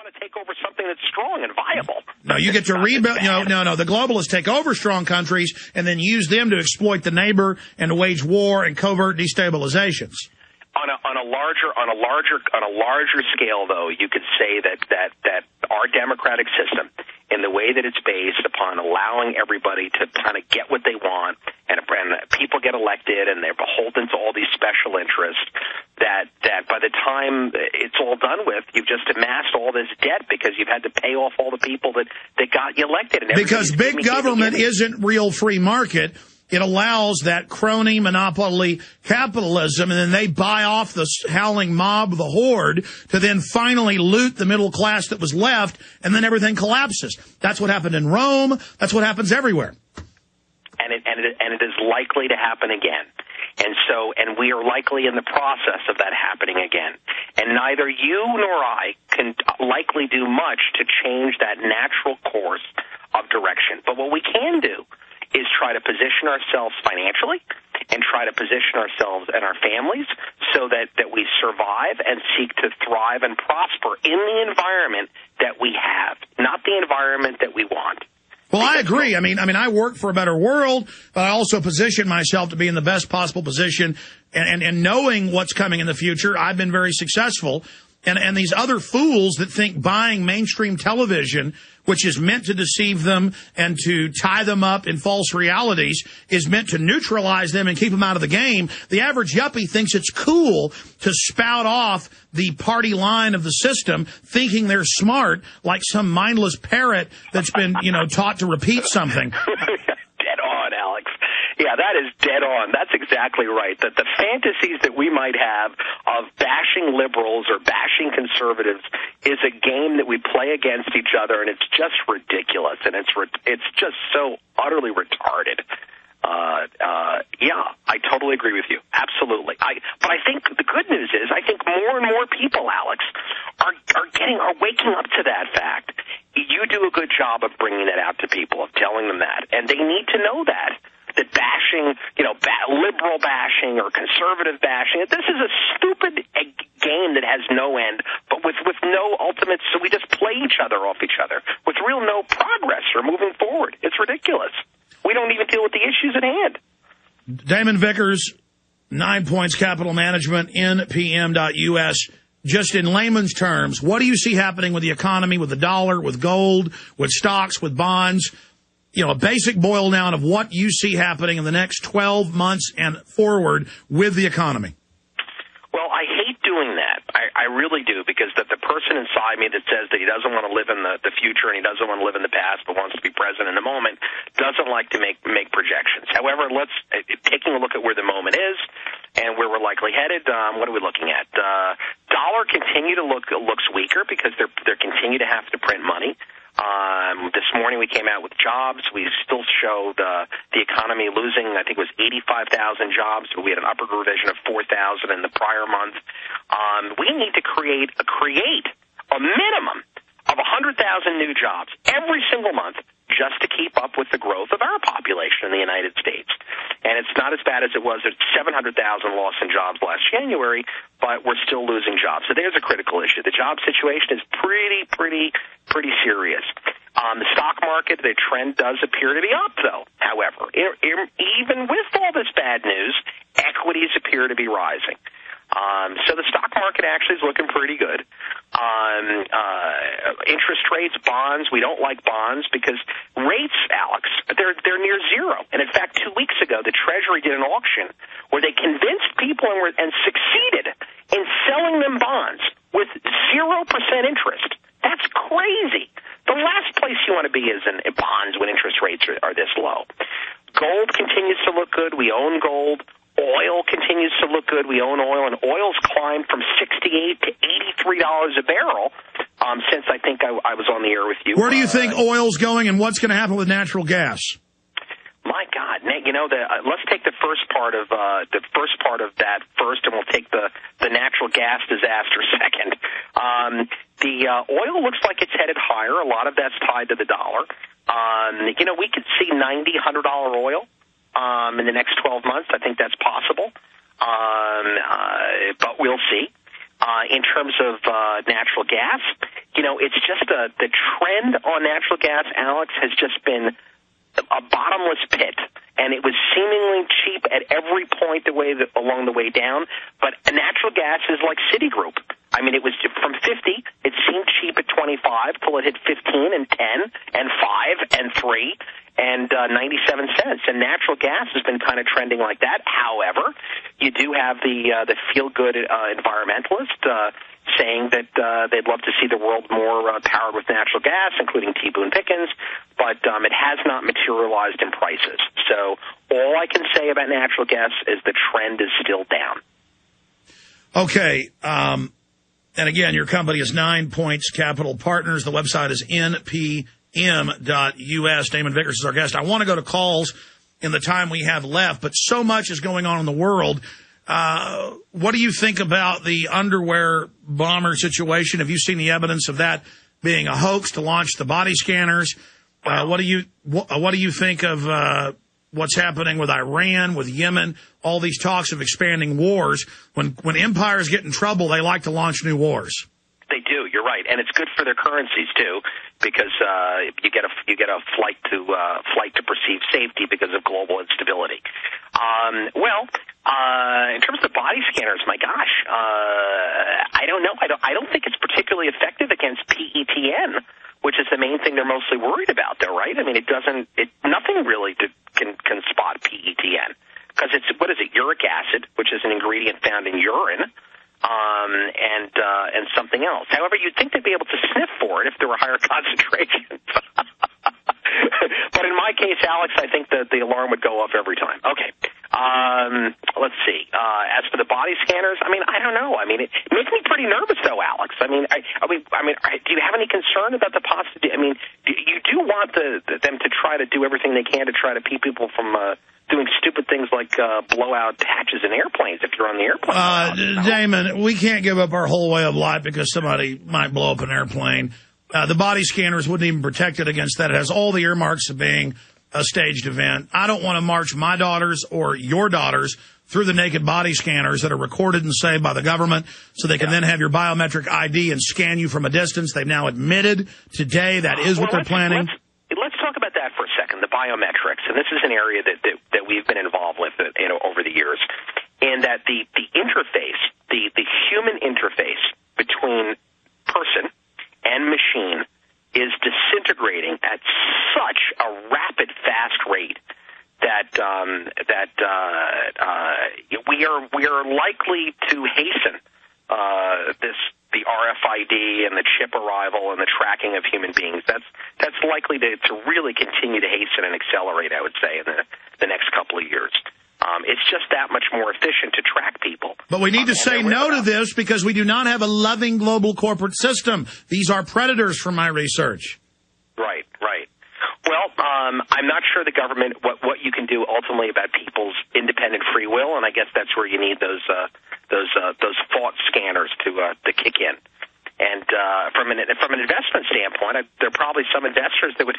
want to take over something that's strong and viable. No, you get to rebuild. No. The globalists take over strong countries and then use them to exploit the neighbor and to wage war and covert destabilizations. On a larger scale, though, you could say that our democratic system, in the way that it's based upon allowing everybody to kind of get what they want, and people get elected and they're beholden to all these special interests, that by the time it's all done with, you've just amassed all this debt because you've had to pay off all the people that got you elected. And because big government isn't real free market. It allows that crony monopoly capitalism, and then they buy off the howling mob, the horde, to then finally loot the middle class that was left, and then everything collapses. That's what happened in Rome. That's what happens everywhere. And it is likely to happen again. And we are likely in the process of that happening again. And neither you nor I can likely do much to change that natural course of direction. But what we can do is try to position ourselves financially and try to position ourselves and our families so that we survive and seek to thrive and prosper in the environment that we have, not the environment that we want. Well, I agree. I mean, I work for a better world, but I also position myself to be in the best possible position. And knowing what's coming in the future, I've been very successful. And these other fools that think buying mainstream television, which is meant to deceive them and to tie them up in false realities, is meant to neutralize them and keep them out of the game. The average yuppie thinks it's cool to spout off the party line of the system, thinking they're smart, like some mindless parrot that's been, taught to repeat something. Dead on, Alex. Yeah, that is dead on. That's exactly right. That the fantasies that we might have of bashing liberals or bashing conservatives is a game that we play against each other, and it's just ridiculous, and it's just so utterly retarded. Yeah, I totally agree with you. Absolutely. But I think the good news is I think more and more people, Alex, are waking up to that fact. You do a good job of bringing that out to people, of telling them that, and they need to know that bashing, liberal bashing or conservative bashing, this is a stupid game that has no end, but with no ultimate, so we just play each other off each other with real no progress or moving forward. It's ridiculous. We don't even deal with the issues at hand. Damon Vickers, 9 Points Capital Management, npm.us. Just in layman's terms, what do you see happening with the economy, with the dollar, with gold, with stocks, with bonds? A basic boil down of what you see happening in the next 12 months and forward with the economy. Well, I hate doing that. I really do, because the person inside me that says that he doesn't want to live in the future and he doesn't want to live in the past but wants to be present in the moment doesn't like to make projections. However, taking a look at where the moment is and where we're likely headed, what are we looking at? Dollar looks weaker because they're continue to have to print money. This morning we came out with jobs. We still showed the economy losing, I think it was 85,000 jobs, but we had an upward revision of 4,000 in the prior month. We need to create a minimum of 100,000 new jobs every single month just to keep up with the growth of our population in the United States. And it's not as bad as it was at 700,000 loss in jobs last January, but we're still losing jobs. So there's a critical issue. The job situation is pretty serious. The stock market, the trend does appear to be up, though. However, even with all this bad news, equities appear to be rising. So the stock market actually is looking pretty good. Interest rates, bonds, we don't like bonds because rates, Alex, they're near zero. And in fact, 2 weeks ago, the Treasury did an auction where they convinced people and succeeded in selling them bonds with 0% interest. That's crazy. The last place you want to be is in bonds when interest rates are this low. Gold continues to look good. We own gold. Oil continues to look good. We own oil, and oil's climbed from $68 to $83 a barrel since I think I was on the air with you. Where do you think oil's going, and what's going to happen with natural gas? My God, let's take the first part of that first, and we'll take the natural gas disaster second. The oil looks like it's headed higher. A lot of that's tied to the dollar. We could see $90, $100 oil in the next 12 months. I think that's possible, but we'll see. In terms of natural gas, it's just the trend on natural gas, Alex, has just been a bottomless pit. And it was seemingly cheap at every point along the way down. But natural gas is like Citigroup. I mean, it was from 50, it seemed cheap at 25 till it hit 15 and 10 and 5 and 3 and 97 cents. And natural gas has been kind of trending like that. However, you do have the feel-good environmentalist saying that they'd love to see the world more powered with natural gas, including T. Boone Pickens, but it has not materialized in prices. So all I can say about natural gas is the trend is still down. Okay. And again, your company is 9 Points Capital Partners. The website is npm.us. Damon Vickers is our guest. I want to go to calls in the time we have left, but so much is going on in the world. What do you think about the underwear bomber situation? Have you seen the evidence of that being a hoax to launch the body scanners? What do you think of what's happening with Iran, with Yemen, all these talks of expanding wars? When empires get in trouble, they like to launch new wars. They do. You're right, and it's good for their currencies too, because you get a flight to perceived safety because of global instability. In terms of body scanners, my gosh, I don't know. I don't think it's particularly effective against PETN, which is the main thing they're mostly worried about, though, right? I mean, nothing really can spot PETN because what is it? Uric acid, which is an ingredient found in urine. And something else. However, you'd think they'd be able to sniff for it if there were higher concentrations. But in my case, Alex, I think that the alarm would go off every time. Okay. Let's see. As for the body scanners, I mean, I don't know. I mean, it makes me pretty nervous, though, Alex. I mean, do you have any concern about the possibility? I mean, you do want them to try to do everything they can to try to keep people from doing stupid things like blow out hatches in airplanes if you're on the airplane. Damon, we can't give up our whole way of life because somebody might blow up an airplane. The body scanners wouldn't even protect it against that. It has all the earmarks of being a staged event. I don't want to march my daughters or your daughters through the naked body scanners that are recorded and saved by the government so they can then have your biometric ID and scan you from a distance. They've now admitted today that is what they're planning. Let's talk about that for a second, the biometrics. And this is an area that we've been involved with over the years, in that the interface, the human interface between person and machine is disintegrating at such a rapid, fast rate that we are likely to hasten the RFID and the chip arrival and the tracking of human beings. That's likely to really continue to hasten and accelerate, I would say, in the next couple of years. It's just that much more efficient to track people. But we need to say no to this because we do not have a loving global corporate system. These are predators from my research. Right. Well, I'm not sure the government, what you can do ultimately about people's independent free will, and I guess that's where you need those thought scanners to kick in. And from an investment standpoint, there are probably some investors that would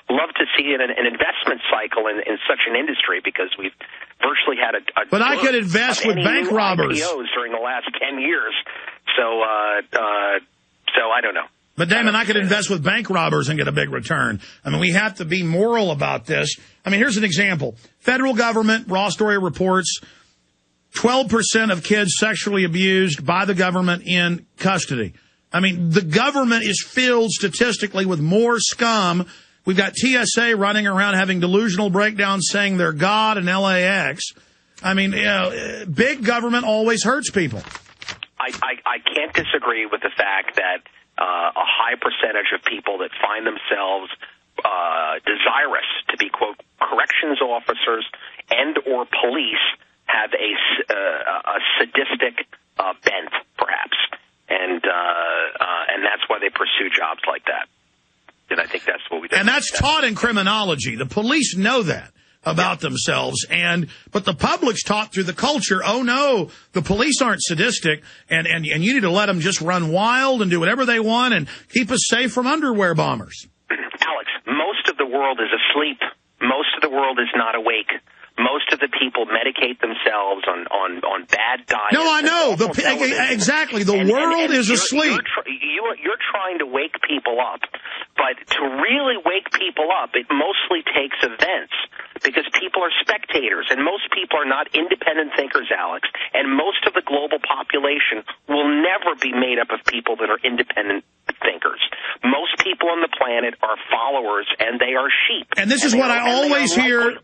love to see an investment cycle in such an industry because we've virtually had a but I could invest with bank robbers IPOs during the last 10 years. So I don't know. But, Damon, I could invest with bank robbers and get a big return. I mean, we have to be moral about this. I mean, here's an example. Federal government, raw story reports, 12% of kids sexually abused by the government in custody. I mean, the government is filled statistically with more scum. We've got TSA running around having delusional breakdowns saying they're God and LAX. I mean, big government always hurts people. I can't disagree with the fact that a high percentage of people that find themselves desirous to be, quote, corrections officers and or police have a sadistic bent, perhaps, and that's why they pursue jobs like that. And I think that's what we do. And that's taught in criminology. The police know that about themselves, but the public's taught through the culture, oh no, the police aren't sadistic, and you need to let them just run wild and do whatever they want and keep us safe from underwear bombers. Alex, most of the world is asleep. Most of the world is not awake. Most of the people medicate themselves on bad diets. No, I know. Exactly. The world is asleep. You're trying to wake people up. But to really wake people up, it mostly takes events, because people are spectators, and most people are not independent thinkers, Alex, and most of the global population will never be made up of people that are independent thinkers. Most people on the planet are followers, and they are sheep. And this is what I always hear,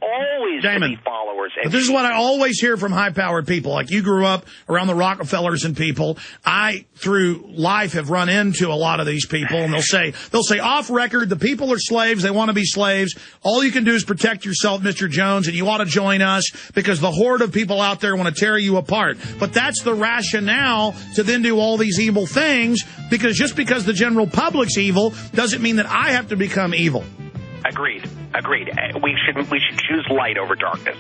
Damon, followers. But this is what I always hear from high-powered people. Like, you grew up around the Rockefellers and people. I, through life, have run into a lot of these people, and they'll say off record, the people are slaves. They want to be slaves. All you can do is protect yourself, Mr. Jones, and you ought to join us because the horde of people out there want to tear you apart. But that's the rationale to then do all these evil things, because just because the general public's evil doesn't mean that I have to become evil. Agreed. We should choose light over darkness.